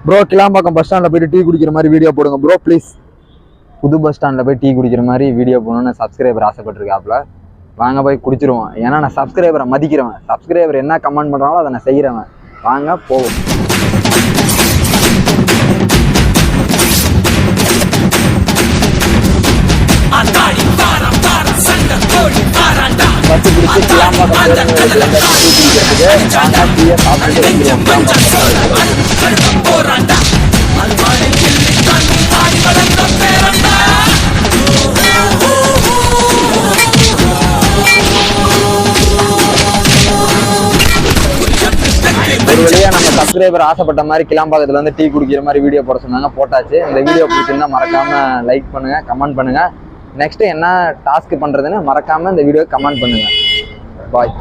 Bro Kilambakkam bus ஸ்டாண்டில் போயிட்டு tea குடிக்கிற மாதிரி வீடியோ போடுங்க ப்ரோ ப்ளீஸ். புது பஸ் ஸ்டாண்டில் போய் டீ குடிக்கிற மாதிரி வீடியோ போடணும்னு சப்ஸ்கிரைபர் ஆசைப்பட்டிருக்காப்புல. வாங்க போய் குடிச்சிருவோம். ஏன்னா நான் சப்ஸ்கிரைபரை மதிக்கிறவன். சப்ஸ்கிரைபர் என்ன கமெண்ட் பண்ணுறாங்களோ அதை நான் செய்கிறவன். வாங்க போவோம். பத்து பிடிச்சி கிளாம்பாக்கம் ஒரு வழியா நம்ம சப்ஸ்கிரைபர் ஆசைப்பட்ட மாதிரி கிளாம்பாக்கத்துல வந்து டீ குடிக்கிற மாதிரி வீடியோ போட சொன்னாங்க, போட்டாச்சு. இந்த வீடியோ பிடிச்சிருந்தா மறக்காம லைக் பண்ணுங்க, கமெண்ட் பண்ணுங்க. நெக்ஸ்ட் என்ன டாஸ்க் பண்றதுன்னு மறக்காம இந்த வீடியோ கமெண்ட் பண்ணுங்க. பாய்.